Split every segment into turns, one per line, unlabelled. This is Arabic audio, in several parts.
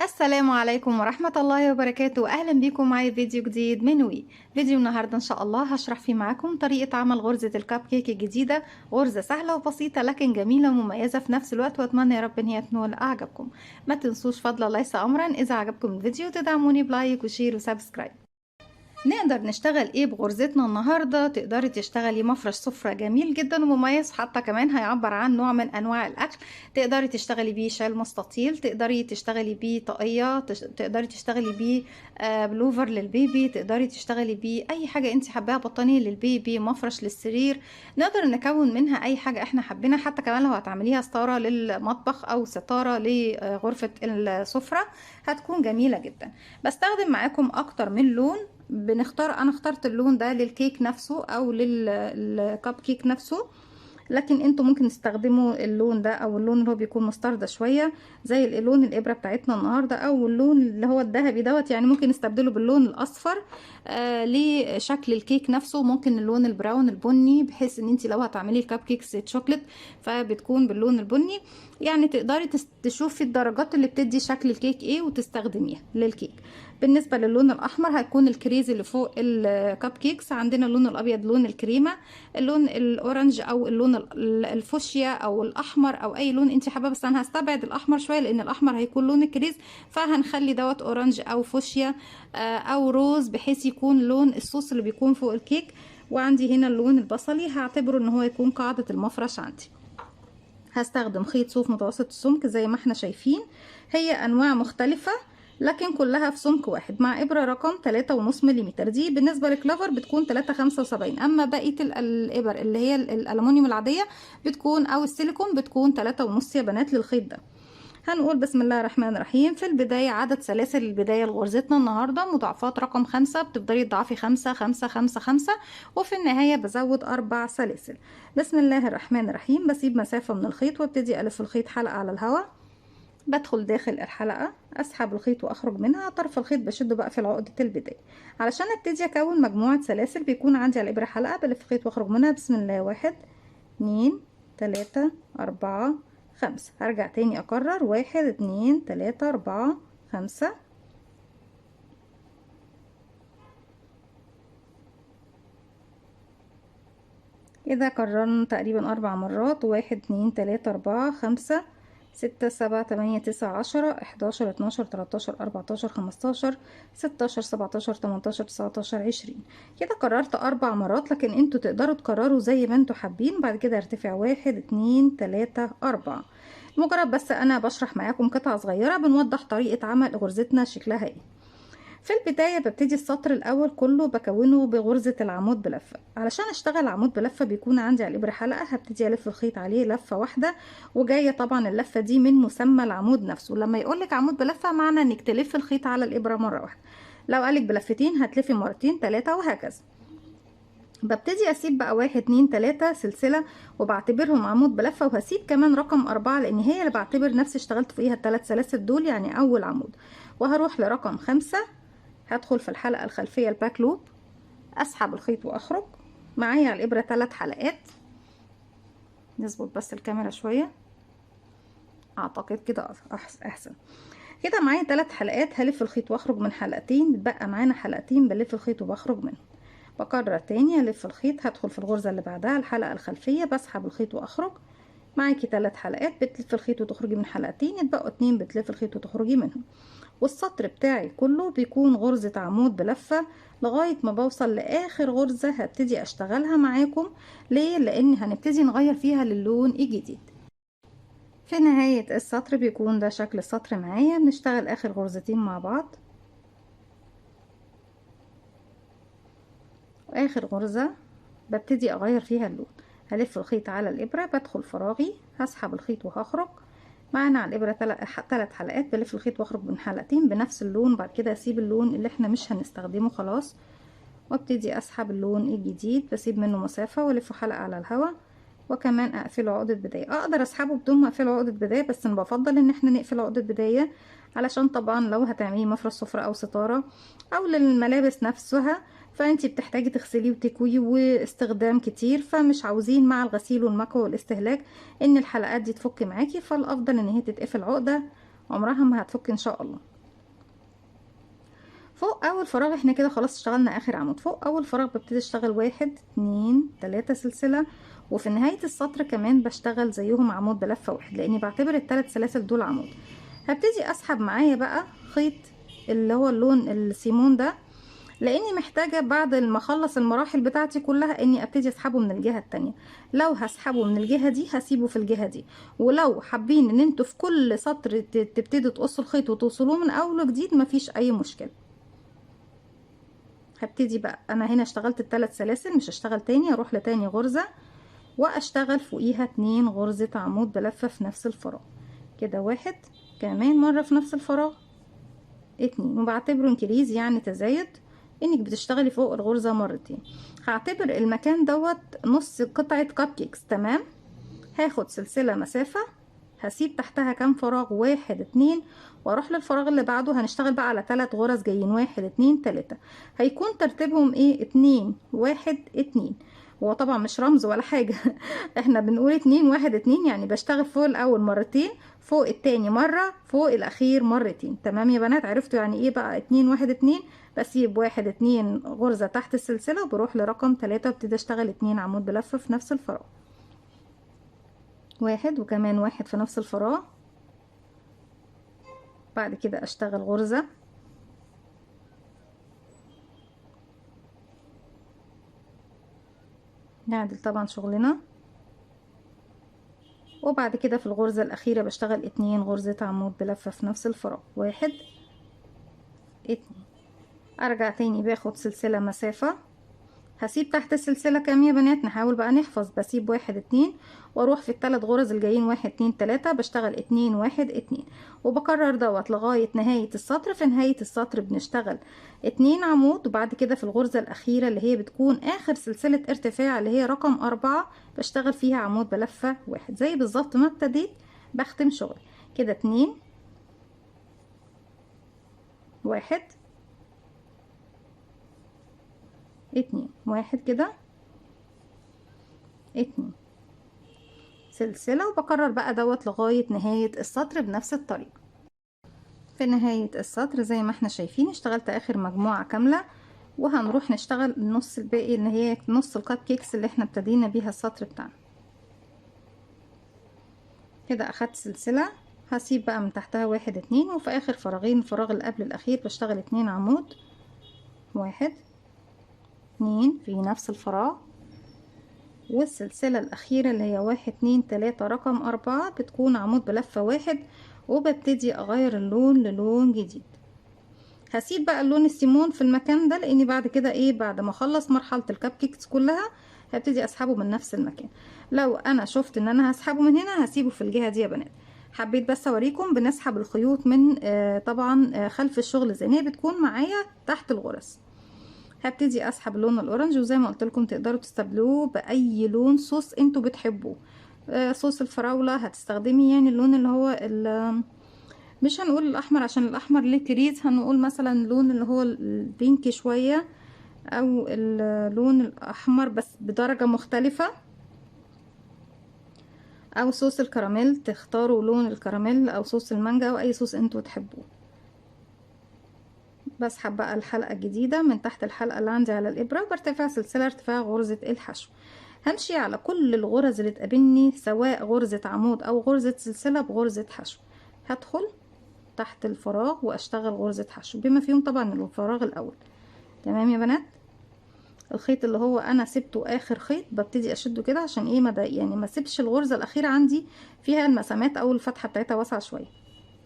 السلام عليكم ورحمة الله وبركاته. أهلا بيكم معايا فيديو جديد من فيديو النهاردة إن شاء الله هشرح فيه معاكم طريقة عمل غرزة الكب كيك الجديدة. غرزة سهلة وبسيطة لكن جميلة ومميزة في نفس الوقت، وأتمنى يا رب إن هي تنول أعجابكم. ما تنسوش فضلا ليس أمرا إذا عجبكم الفيديو تدعموني بلايك وشير وسبسكرايب. نقدر نشتغل ايه بغرزتنا النهارده؟ تقدري تشتغلي مفرش سفرة جميل جدا ومميز، حتى كمان هيعبر عن نوع من انواع الاكل. تقدري تشتغلي بيه شال مستطيل، تقدري تشتغلي بيه طاقية، تقدري تشتغلي بيه بلوفر للبيبي، تقدري تشتغلي بيه اي حاجة انت حباها، بطانية للبيبي، مفرش للسرير. نقدر نكون منها اي حاجة احنا حابينها، حتى كمان لو هتعمليها ستارة للمطبخ او ستارة لغرفة السفرة هتكون جميلة جدا. بستخدم معاكم اكتر من لون. انا اخترت اللون ده للكيك نفسه او للكب كيك نفسه، لكن انتوا ممكن تستخدموا اللون ده او اللون اللي هو بيكون مستردة شوية زي اللون الابرة بتاعتنا النهاردة، او اللون اللي هو الذهبي دوت، يعني ممكن نستبدله باللون الاصفر لشكل الكيك نفسه. ممكن اللون البراون البني، بحيث ان انت لو هتعملي الكب كيكس شوكليت فبتكون باللون البني. يعني تقدري تشوفي الدرجات اللي بتدي شكل الكيك ايه وتستخدميها للكيك. بالنسبة للون الأحمر هيكون الكريز اللي فوق الكب كيكس. عندنا اللون الأبيض لون الكريمة، اللون الأورنج أو اللون الفوشيا أو الأحمر أو أي لون أنت حابة، بس أنا هستبعد الأحمر شوية لأن الأحمر هيكون لون الكريز، فهنخلي دوت أورنج أو فوشيا أو روز، بحيث يكون لون الصوص اللي بيكون فوق الكيك. وعندي هنا اللون البصلي، هعتبره ان هو يكون قاعدة المفرش عندي. هستخدم خيط صوف متوسط السمك زي ما احنا شايفين، هي انواع مختلفة لكن كلها في سمك واحد، مع ابرة رقم 3.5 ملم. دي بالنسبة للكلافر بتكون 3.75، اما بقية الابر اللي هي الالومنيوم العادية بتكون او السيليكون بتكون 3.5 يا بنات للخيط ده. هنقول بسم الله الرحمن الرحيم. في البداية عدد سلاسل البداية لغرزتنا النهاردة مضاعفات رقم 5، بتفضلي تضعفي 5 5 5 5، وفي النهاية بزود 4 سلاسل. بسم الله الرحمن الرحيم. بسيب مسافة من الخيط وابتدي ألف الخيط حلقة على الهواء. بدخل داخل الحلقة، أسحب الخيط وأخرج منها. طرف الخيط بشده بقى في عقدة البداية علشان ابتدي أكون مجموعة سلاسل. بيكون عندي على الإبرة حلقة، بلف الخيط وأخرج منها. بسم الله، 1 2 3 4 5. هرجع تاني اكرر 1 2 3 4 5. كده كررنا تقريبا 4 مرات. 1 2 3 4 5 6 7 8 9 10 11 12 13 14 15 16 17 18 19 20. كده كررت 4 مرات، لكن انتوا تقدروا تكرروا زي ما انتوا حابين. بعد كده ارتفع 1 2 3 4. مجرد بس انا بشرح معاكم قطعة صغيرة بنوضح طريقة عمل غرزتنا شكلها ايه. في البداية ببتدي السطر الأول كله بكونه بغرزة العمود بلفة. علشان اشتغل عمود بلفة بيكون عندي على الإبرة حلقة، هبتدي ألف الخيط عليه لفة واحدة، وجاية طبعا اللفة دي من مسمى العمود نفسه. لما يقولك عمود بلفة معنى انك تلف الخيط على الإبرة مرة واحدة، لو قالك بلفتين هتلفي مرتين 3 وهكذا. ببتدي اسيب بقى 1 2 3 سلسلة وبعتبرهم عمود بلفة، وهسيب كمان رقم 4 لان هي اللي بعتبر نفسي اشتغلت فوقيها ال3 سلاسل دول، يعني اول عمود. وهروح لرقم 5، هدخل في الحلقة الخلفية الباك لوب، اسحب الخيط واخرج. معايا على الابرة 3 حلقات. نظبط بس الكاميرا شوية، اعتقد كده احسن. كده معايا 3 حلقات، هلف الخيط واخرج من حلقتين، بتبقى معانا حلقتين بلف الخيط وبخرج منهم. بكرر تاني، الف الخيط هدخل في الغرزة اللي بعدها الحلقة الخلفية، بسحب الخيط واخرج. معاكي 3 حلقات بتلف الخيط وتخرجي من حلقتين، يتبقوا 2 بتلف الخيط وتخرجي منهم. والسطر بتاعي كله بيكون غرزة عمود بلفة لغاية ما بوصل لاخر غرزة هبتدي اشتغلها معاكم. ليه؟ لان هنبتدي نغير فيها للون الجديد. في نهاية السطر بيكون ده شكل السطر معايا. بنشتغل اخر غرزتين مع بعض، واخر غرزة ببتدي اغير فيها اللون. هلف الخيط على الابرة، بدخل فراغي، هسحب الخيط وهخرج. معانا على الابرة 3 حلقات، بلف الخيط واخرج من حلقتين بنفس اللون. بعد كده اسيب اللون اللي احنا مش هنستخدمه خلاص، وابتدي اسحب اللون الجديد، بسيب منه مسافة والفه حلقة على الهواء، وكمان اقفله عقدة بداية. اقدر اسحبه بدون ما اقفله عقدة بداية، بس انا بفضل ان احنا نقفل عقدة بداية علشان طبعا لو هتعملي مفرش سفرة او ستارة او للملابس نفسها فانتي بتحتاجي تغسليه وتكويه واستخدام كتير، فمش عاوزين مع الغسيل والمكوى والاستهلاك ان الحلقات دي تفك معاكي، فالافضل ان هي تتقفل عقدة عمرها ما هتفك ان شاء الله. فوق اول فراغ احنا كده خلاص اشتغلنا اخر عمود. فوق اول فراغ ببتدي اشتغل 1 2 3 سلسلة، وفي نهاية السطر كمان بشتغل زيهم عمود بلفة واحد، لاني بعتبر ال3 سلاسل دول عمود. هبتدي اسحب معايا بقى خيط اللي هو اللون السيمون ده، لاني محتاجة بعد ما اخلص المراحل بتاعتي كلها اني ابتدي اسحبه من الجهة التانية. لو هسحبه من الجهة دي هسيبه في الجهة دي، ولو حابين ان انتوا في كل سطر تبتدوا تقصوا الخيط وتوصلوه من اول وجديد مفيش اي مشكلة. هبتدي بقى انا هنا اشتغلت ال3 سلاسل، مش هشتغل تاني، اروح لتاني غرزة واشتغل فوقيها 2 غرزة عمود بلفة في نفس الفراغ كده. 1 كمان مرة في نفس الفراغ 2، وبعتبره انكريز يعني تزايد، انك بتشتغلي فوق الغرزة مرتين. هعتبر المكان دوت نص قطعة كب كيكس. تمام. هاخد سلسلة مسافة، هسيب تحتها كام فراغ 1 2، واروح للفراغ اللي بعده. هنشتغل بقى على 3 غرز جايين 1 2 3، هيكون ترتيبهم ايه 2 1 2. هو طبعا مش رمز ولا حاجة احنا بنقول 2 1 2، يعني بشتغل فوق الاول مرتين، فوق التاني مرة، فوق الاخير مرتين. تمام يا بنات؟ عرفتوا يعني ايه بقى 2 1 2؟ بسيب 1 2 غرزة تحت السلسلة وبروح لرقم 3 وابتدي اشتغل 2 عمود بلفة في نفس الفراغ. 1 وكمان 1 في نفس الفراغ. بعد كده اشتغل غرزة، نعدل طبعا شغلنا، وبعد كده في الغرزة الأخيرة بشتغل 2 غرزة عمود بلفة في نفس الفراغ. 1 2. ارجع تاني باخد سلسلة مسافة، هسيب تحت السلسلة كام يا بنات؟ نحاول بقى نحفظ. بسيب 1 2، واروح في ال3 غرز الجايين 1 2 3 بشتغل 2 1 2، وبكرر دوت لغاية نهاية السطر. في نهاية السطر بنشتغل 2 عمود، وبعد كده في الغرزة الأخيرة اللي هي بتكون آخر سلسلة ارتفاع اللي هي رقم 4 بشتغل فيها عمود بلفة واحد، زي بالظبط ما ابتديت بختم شغل كده. 2 1 2 1 كده 2 سلسلة، وبكرر بقى دوت لغاية نهاية السطر بنفس الطريقة. في نهاية السطر زي ما احنا شايفين اشتغلت اخر مجموعة كاملة، وهنروح نشتغل النص الباقي اللي هي نص الكب كيكس اللي احنا ابتدينا بيها السطر بتاعنا. كده اخدت سلسلة، هسيب بقى من تحتها 1 2، وفي اخر فراغين الفراغ اللي قبل الاخير بشتغل 2 عمود. 1 2 في نفس الفراغ، والسلسلة الأخيرة اللي هي 1 2 3 رقم 4 بتكون عمود بلفة واحد، وببتدي أغير اللون للون جديد. هسيب بقى اللون السيمون في المكان ده، لأني بعد كده ايه، بعد ما أخلص مرحلة الكب كيكس كلها هبتدي أسحبه من نفس المكان. لو أنا شفت إن أنا هسحبه من هنا هسيبه في الجهة دي يا بنات. حبيت بس أوريكم بنسحب الخيوط من طبعا خلف الشغل زي ما هي بتكون معايا تحت الغرز. هبتدي اسحب اللون الاورنج، وزي ما قلت لكم تقدروا تستبدلوه باي لون صوص انتوا بتحبوه. صوص الفراولة هتستخدمي يعني اللون اللي هو مش هنقول الاحمر عشان الاحمر ليه كريز، هنقول مثلا اللون اللي هو البينك شوية، او اللون الاحمر بس بدرجة مختلفة، او صوص الكراميل تختاروا لون الكراميل، او صوص المانجا، او اي صوص انتوا تحبوه. بسحب بقى الحلقة الجديدة من تحت الحلقة اللي عندي على الإبرة، وبرتفع سلسلة ارتفاع غرزة الحشو. همشي على كل الغرز اللي تقابلني سواء غرزة عمود أو غرزة سلسلة بغرزة حشو. هدخل تحت الفراغ وأشتغل غرزة حشو بما فيهم طبعا الفراغ الأول. تمام يا بنات؟ الخيط اللي هو أنا سبته آخر خيط ببتدي أشده كده عشان إيه يعني ما سيبش الغرزة الأخيرة عندي فيها المسامات أو الفتحة بتاعتها واسعة شوية.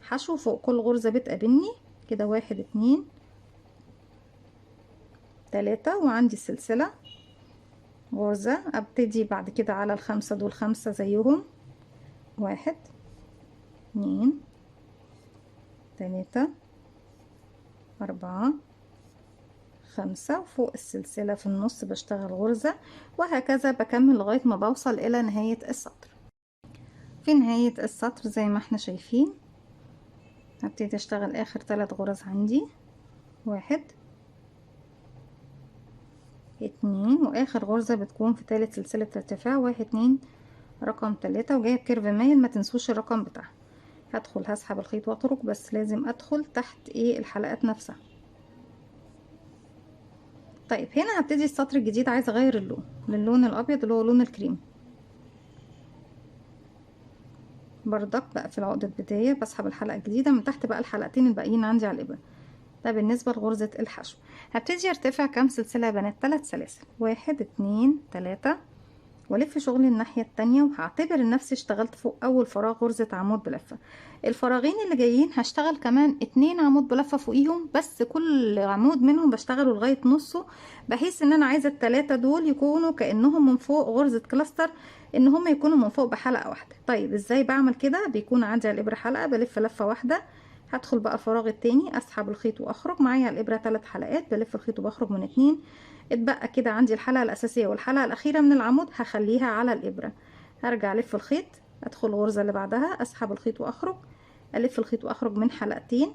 حشو فوق كل غرزة بتقابلني كده. 1 2 3، وعندي سلسلة غرزة. ابتدي بعد كده على ال5 دول 5 زيهم. 1 2 3 4 5، وفوق السلسلة في النص بشتغل غرزة، وهكذا بكمل لغاية ما بوصل إلى نهاية السطر. في نهاية السطر زي ما احنا شايفين هبتدي اشتغل آخر 3 غرز عندي. 1 2، وآخر غرزة بتكون في تالت سلسلة ارتفاع 1 2 رقم 3، وجاية بكيرف مايل ما تنسوش الرقم بتاعها. هدخل هسحب الخيط واخرج، بس لازم ادخل تحت ايه الحلقات نفسها. طيب هنا هبتدي السطر الجديد، عايزه اغير اللون للون الابيض اللي هو لون الكريم. بردك بقى في العقدة البداية بسحب الحلقة الجديدة من تحت بقى الحلقتين الباقيين عندي على الإبرة. ده بالنسبة لغرزة الحشو. هبتدي ارتفع كام سلسلة يا بنات؟ 3 سلاسل، 1 2 3، والف شغلي الناحية التانية، وهعتبر نفسي اشتغلت فوق اول فراغ غرزة عمود بلفة. الفراغين اللي جايين هشتغل كمان 2 عمود بلفة فوقيهم، بس كل عمود منهم بشتغله لغاية نصه، بحيث ان انا عايزة ال3 دول يكونوا كأنهم من فوق غرزة كلاستر، ان هم يكونوا من فوق بحلقة واحدة. طيب ازاي بعمل كده؟ بيكون عندي على الابرة حلقة، بلف لفة واحدة، هدخل بقى الفراغ التاني اسحب الخيط واخرج، معايا على الابرة 3 حلقات، بلف الخيط وبخرج من 2. اتبقى كده عندي الحلقة الأساسية والحلقة الأخيرة من العمود، هخليها على الإبرة. هرجع ألف الخيط، أدخل الغرزة اللي بعدها، أسحب الخيط وأخرج، ألف الخيط وأخرج من حلقتين،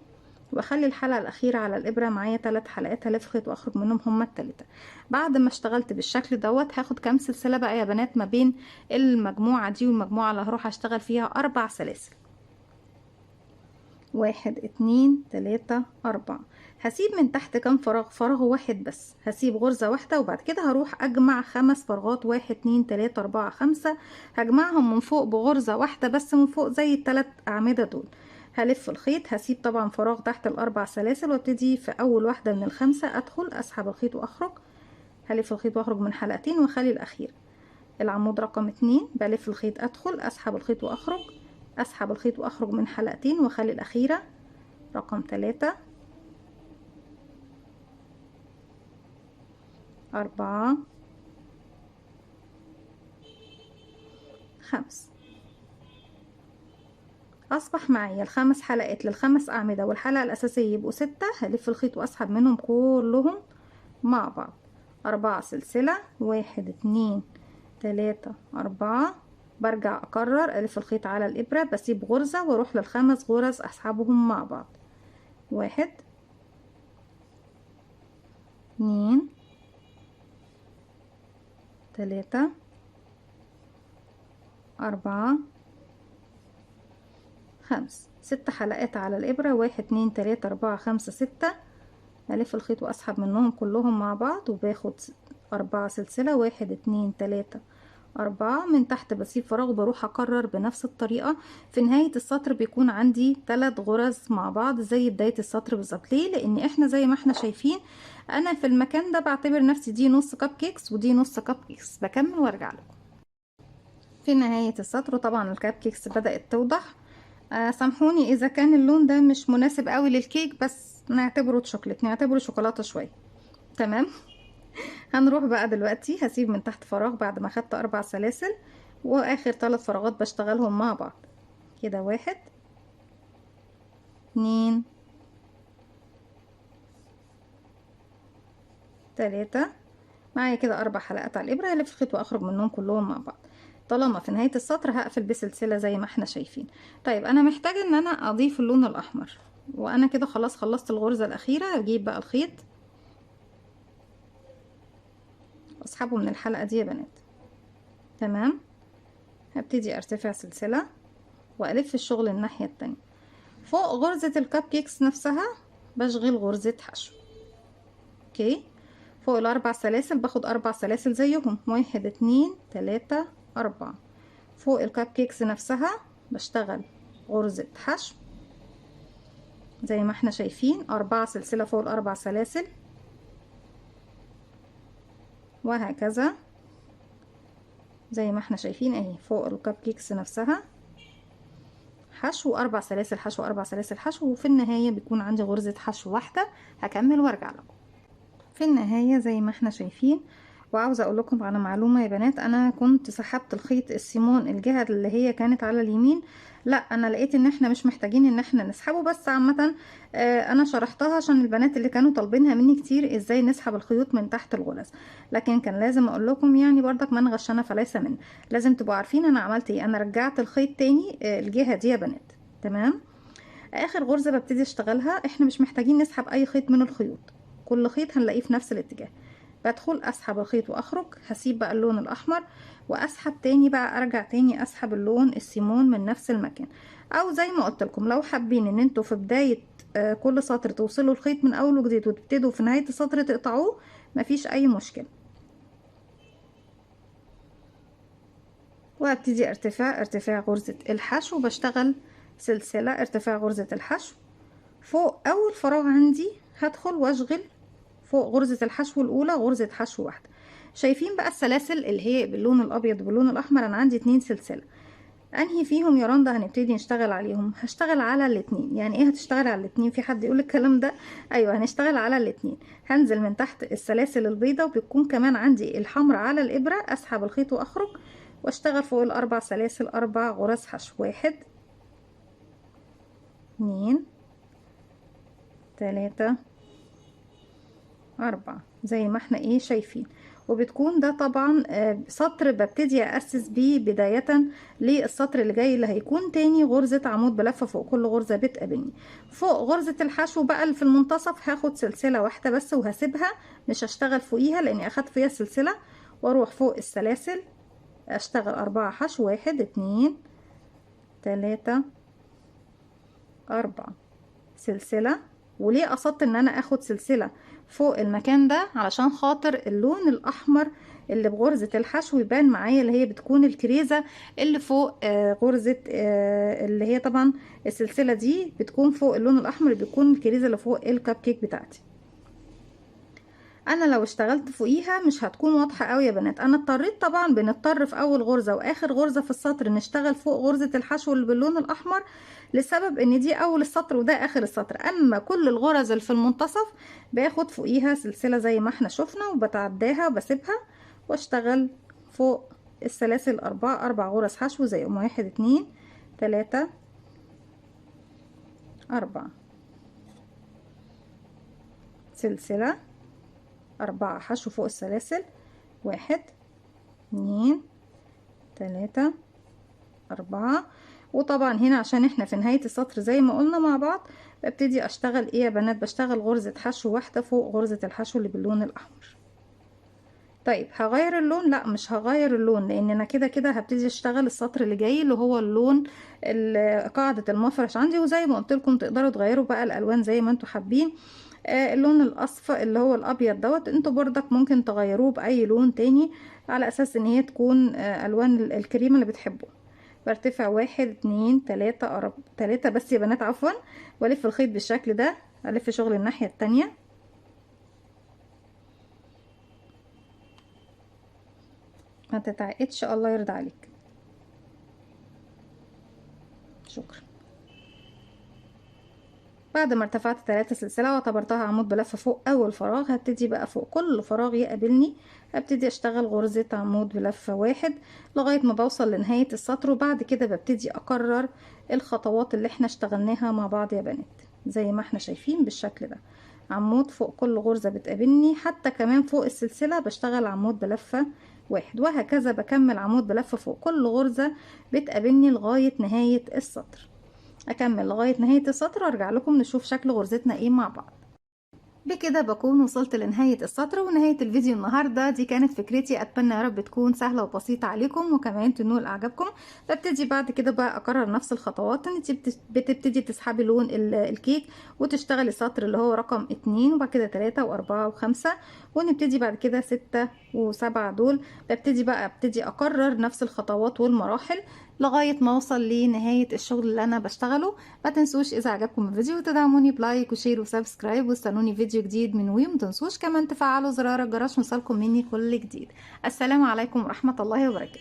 وأخلي الحلقة الأخيرة على الإبرة. معايا 3 حلقات هلف الخيط وأخرج منهم هما التالتة. بعد ما اشتغلت بالشكل دوت هاخد كام سلسلة بقى يا بنات ما بين المجموعة دي والمجموعة اللي هروح أشتغل فيها؟ 4 سلاسل. 1 2 3 4. هسيب من تحت كام فراغ؟ فراغ واحد بس، هسيب غرزة واحدة، وبعد كده هروح اجمع 5 فراغات، 1 2 3 4 5، هجمعهم من فوق بغرزة واحدة بس من فوق زي ال3 أعمدة دول. هلف الخيط، هسيب طبعا فراغ تحت ال4 سلاسل، وابتدي في اول واحدة من ال5 ادخل اسحب الخيط واخرج، هلف الخيط واخرج من حلقتين واخلي الاخير العمود رقم 2، بلف الخيط ادخل اسحب الخيط واخرج، اسحب الخيط واخرج من حلقتين واخلي الاخيرة رقم 3 4 5. اصبح معايا ال5 حلقات لل5 اعمدة والحلقة الاساسية يبقوا 6. هلف الخيط واسحب منهم كلهم مع بعض 4 سلسلة، 1 2 3 4. برجع اكرر، الف الخيط على الابرة، بسيب غرزة واروح لل5 غرز اسحبهم مع بعض. 1 2 3 4 5. 6 حلقات على الإبرة، 1 2 3 4 5 6. ألف الخيط وأسحب منهم كلهم مع بعض، وباخد 4 سلسلة، 1 2 3 4. من تحت بسيب فراغ، بروح أكرر بنفس الطريقة. في نهاية السطر بيكون عندي 3 غرز مع بعض زي بداية السطر بالظبط. ليه؟ لأن احنا زي ما احنا شايفين أنا في المكان ده بعتبر نفسي دي نص كب كيكس ودي نص كب كيكس. بكمل وارجع لكم. في نهاية السطر طبعا الكب كيكس بدأت توضح. سامحوني اذا كان اللون ده مش مناسب قوي للكيك، بس نعتبره شوكليت، نعتبره شوكولاتة شوية. تمام. هنروح بقى دلوقتي، هسيب من تحت فراغ بعد ما خدت 4 سلاسل، واخر 3 فراغات بشتغلهم مع بعض كده. 1 2 3. معايا كده 4 حلقات على الابرة، هلف الخيط واخرج منهم كلهم مع بعض. طالما في نهاية السطر هقفل بسلسلة زي ما احنا شايفين. طيب انا محتاجة ان انا اضيف اللون الاحمر، وانا كده خلاص خلصت الغرزة الاخيرة. اجيب بقى الخيط واسحبه من الحلقة دي يا بنات. تمام. هبتدي ارتفع سلسلة والف الشغل الناحية التانية. فوق غرزة الكب كيكس نفسها بشغل غرزة حشو. اوكي. فوق ال4 سلاسل باخد 4 سلاسل زيهم، 1 2 3 4. فوق الكب كيكس نفسها بشتغل غرزة حشو زي ما احنا شايفين، 4 سلسلة فوق ال4 سلاسل، وهكذا زي ما احنا شايفين اهي. فوق الكب كيكس نفسها حشو، 4 سلاسل حشو، 4 سلاسل حشو، وفي النهاية بيكون عندي غرزة حشو واحدة. هكمل وارجع لكم. في النهاية زي ما احنا شايفين. وعاوزة اقول لكم على معلومة يا بنات، انا كنت سحبت الخيط السيمون الجهة اللي هي كانت على اليمين. لا، انا لقيت ان احنا مش محتاجين ان احنا نسحبه، بس عامة انا شرحتها عشان البنات اللي كانوا طالبينها مني كتير ازاي نسحب الخيوط من تحت الغرز. لكن كان لازم اقول لكم يعني برضك من غشنا فليس من. لازم تبقوا عارفين انا عملت ايه. انا رجعت الخيط تاني الجهة دي يا بنات. تمام. اخر غرزة ببتدي اشتغلها، احنا مش محتاجين نسحب اي خيط من الخيوط، كل خيط هنلاقيه في نفس الاتجاه. بدخل اسحب الخيط واخرج، هسيب بقى اللون الاحمر واسحب تاني بقى، ارجع تاني اسحب اللون السيمون من نفس المكان. او زي ما قلت لكم لو حابين ان انتوا في بداية كل سطر توصلوا الخيط من اول وجديد وتبتدوا في نهاية السطر تقطعوه، مفيش اي مشكلة. وابتدي ارتفاع غرزة الحشو، بشتغل سلسلة ارتفاع غرزة الحشو فوق اول فراغ عندي، هدخل واشغل فوق غرزة الحشو الاولى غرزة حشو واحدة. شايفين بقى السلاسل اللي هي باللون الابيض وباللون الاحمر، انا عندي 2 سلسلة، انهي فيهم يا رندا هنبتدي نشتغل عليهم؟ هشتغل على الاتنين. يعني ايه هتشتغل على الاتنين؟ في حد يقول الكلام ده؟ ايوه هنشتغل على الاتنين. هنزل من تحت السلاسل البيضة وبتكون كمان عندي الحمراء على الابرة، اسحب الخيط واخرج واشتغل فوق الاربع سلاسل 4 غرز حشو. 1 2 3 4 زي ما احنا ايه شايفين. وبتكون ده طبعا سطر ببتدي اسس بيه بداية للسطر اللي جاي اللي هيكون تاني غرزة عمود بلفة فوق كل غرزة بتقابلني. فوق غرزة الحشو بقى اللي في المنتصف هاخد سلسلة واحدة بس وهسيبها، مش هشتغل فوقيها لاني اخدت فيها سلسلة، واروح فوق السلاسل اشتغل 4 حشو. 1 2 3 4 سلسلة. وليه قصدت ان انا اخد سلسلة فوق المكان ده؟ علشان خاطر اللون الاحمر اللي بغرزة الحشو يبان معايا، اللي هي بتكون الكريزة اللي فوق غرزة اللي هي طبعا السلسلة دي بتكون فوق اللون الاحمر، بيكون الكريزة اللي فوق الكب كيك بتاعتي. انا لو اشتغلت فوقيها مش هتكون واضحة قوي يا بنات. انا اضطريت طبعا بنضطر في اول غرزة واخر غرزة في السطر نشتغل فوق غرزة الحشو اللي باللون الاحمر، لسبب ان دي اول السطر وده اخر السطر. اما كل الغرز اللي في المنتصف باخد فوقيها سلسلة زي ما احنا شفنا وبتعداها وبسيبها واشتغل فوق السلاسل 4 غرز حشو زيهم. 1 2 3 4 سلسلة 4 حشو فوق السلاسل. 1 2 3 4. وطبعا هنا عشان احنا في نهاية السطر زي ما قلنا مع بعض ببتدي اشتغل ايه يا بنات؟ بشتغل غرزة حشو واحدة فوق غرزة الحشو اللي باللون الاحمر. طيب هغير اللون؟ لا مش هغير اللون، لان انا كده كده هبتدي اشتغل السطر اللي جاي اللي هو اللون قاعدة المفرش عندي. وزي ما قلت لكم تقدروا تغيروا بقى الالوان زي ما انتوا حابين. اللون الاصفر اللي هو الابيض دوت انتوا بردك ممكن تغيروه باي لون تاني على اساس ان هي تكون الوان الكريمه اللي بتحبوه. برتفع 1 2 3 3 بس يا بنات عفوا، والف الخيط بالشكل ده، الف شغل الناحيه التانية. ما تتعقدش، الله يرضى عليك. شكرا. بعد ما ارتفعت 3 سلسلة واعتبرتها عمود بلفة فوق اول فراغ، هبتدي بقى فوق كل فراغ يقابلني هبتدي اشتغل غرزة عمود بلفة 1 لغاية ما بوصل لنهاية السطر. وبعد كده ببتدي اكرر الخطوات اللي احنا اشتغلناها مع بعض يا بنات زي ما احنا شايفين بالشكل ده. عمود فوق كل غرزة بتقابلني، حتى كمان فوق السلسلة بشتغل عمود بلفة 1، وهكذا بكمل عمود بلفة فوق كل غرزة بتقابلني لغاية نهاية السطر. اكمل لغاية نهاية السطر وارجع لكم نشوف شكل غرزتنا ايه مع بعض. بكده بكون وصلت لنهاية السطر ونهاية الفيديو النهاردة. دي كانت فكرتي، اتمنى يا رب تكون سهلة وبسيطة عليكم وكمان تنول اعجابكم. ببتدي بعد كده بقى اكرر نفس الخطوات. انت بتبتدي تسحبي لون الكيك وتشتغلي السطر اللي هو رقم 2 وبعد كده 3 و4 و5 ونبتدي بعد كده 6 و7 دول. ابتدي اكرر نفس الخطوات والمراحل لغاية ما اوصل لنهاية الشغل اللي انا بشتغله. ما تنسوش اذا عجبكم الفيديو تدعموني بلايك وشير وسبسكرايب واستنوني فيديو جديد من وي. متنسوش كمان تفعلوا زرار الجرس يوصلكم مني كل جديد. السلام عليكم ورحمة الله وبركاته.